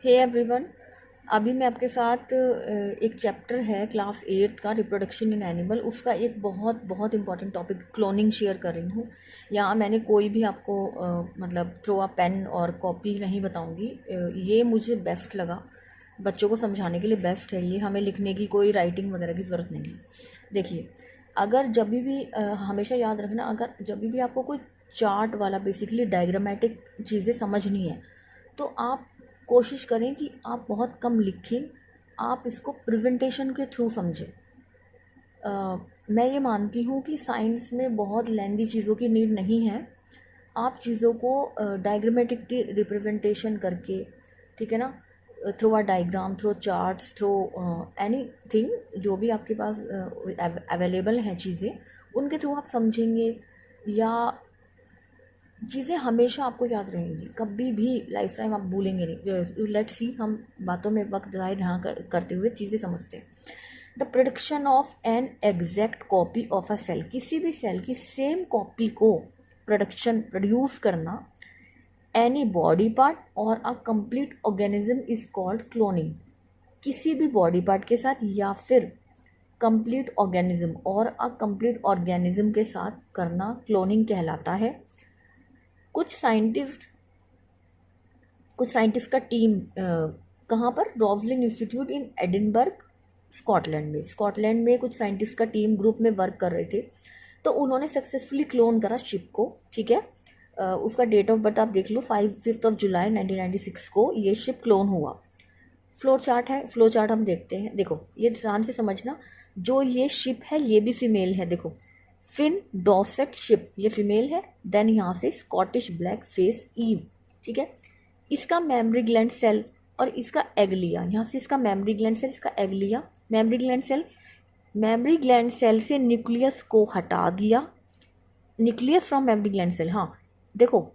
Hey everyone, अभी मैं आपके साथ एक चैप्टर है क्लास 8 का रिप्रोडक्शन इन एनिमल, उसका एक बहुत बहुत इंपॉर्टेंट टॉपिक क्लोनिंग शेयर कर रही हूँ। यहाँ मैंने कोई भी आपको मतलब थ्रो अ पेन और कॉपी नहीं बताऊँगी। ये मुझे बेस्ट लगा, बच्चों को समझाने के लिए बेस्ट है ये। हमें लिखने की कोई राइटिंग वगैरह की ज़रूरत नहीं है। देखिए, अगर जब भी हमेशा याद रखना, अगर जब भी आपको कोई चार्ट वाला बेसिकली डायग्रामेटिक चीज़ें समझनी है तो आप कोशिश करें कि आप बहुत कम लिखें, आप इसको प्रेजेंटेशन के थ्रू समझें। मैं ये मानती हूँ कि साइंस में बहुत लेंदी चीज़ों की नीड नहीं है। आप चीज़ों को डायग्रामेटिक रिप्रेजेंटेशन करके, ठीक है ना, through a diagram, through charts, through anything, जो भी आपके पास अवेलेबल हैं चीज़ें, उनके थ्रू आप समझेंगे या चीज़ें हमेशा आपको याद रहेंगी, कभी भी लाइफ टाइम आप भूलेंगे नहीं। लेट्स सी, हम बातों में वक्त ज़ाहिर यहाँ करते हुए चीज़ें समझते हैं। The production of an exact copy of a cell, किसी भी सेल की सेम कॉपी को प्रोड्यूस करना, एनी बॉडी पार्ट और a complete organism is called cloning. किसी भी बॉडी पार्ट के साथ या फिर कंप्लीट ऑर्गेनिज्म और अ कंप्लीट ऑर्गेनिज्म के साथ करना क्लोनिंग कहलाता है। कुछ साइंटिस्ट का टीम कहाँ पर, रॉसलिन इंस्टीट्यूट इन एडिनबर्ग, स्कॉटलैंड में कुछ साइंटिस्ट का टीम ग्रुप में वर्क कर रहे थे। तो उन्होंने सक्सेसफुली क्लोन करा शिप को, ठीक है। उसका डेट ऑफ बर्थ आप देख लो, 5 जुलाई 1996 को ये शिप क्लोन हुआ। फ्लो चार्ट है, फ्लो चार्ट हम देखते हैं। देखो, ये ध्यान से समझना, जो ये शिप है ये भी फीमेल है। देखो, फिन डॉसेट शिप, ये फीमेल है। देन यहाँ से स्कॉटिश ब्लैक फेस ईव, ठीक है। इसका मेमरी ग्लैंड सेल और इसका एग लिया। यहाँ से इसका मेमरी ग्लैंड सेल, इसका एग लिया। मेमरी ग्लैंड सेल से न्यूक्लियस को हटा दिया। Nucleus from mammary gland cell, हाँ देखो,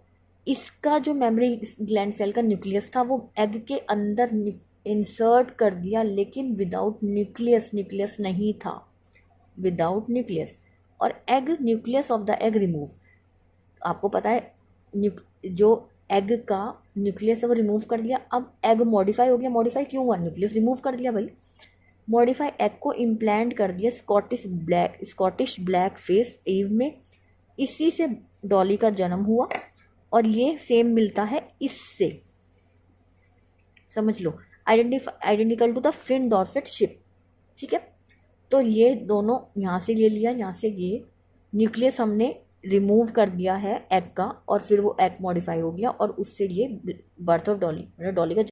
इसका जो मेमरी ग्लैंड सेल का न्यूक्लियस था वो एग के अंदर इंसर्ट कर दिया, लेकिन विदाउट न्यूक्लियस, न्यूक्लियस नहीं था, विदाउट न्यूक्लियस। और egg, nucleus of the egg remove, आपको पता है जो एग का न्यूक्लियस है वो रिमूव कर दिया। अब एग मॉडिफाई हो गया। मॉडिफाई क्यों हुआ? न्यूक्लियस रिमूव कर दिया भाई। मॉडिफाई एग को इम्प्लांट कर दिया स्कॉटिश ब्लैक फेस ईव में। इसी से डॉली का जन्म हुआ और ये सेम मिलता है इससे, समझ लो, identical to the Finn Dorset sheep, ठीक है। तो ये दोनों यहाँ से ले लिया, यहाँ से ये न्यूक्लियस हमने रिमूव कर दिया है एग का, और फिर वो एग मॉडिफाई हो गया और उससे ये बर्थ ऑफ डॉली, मतलब डॉली का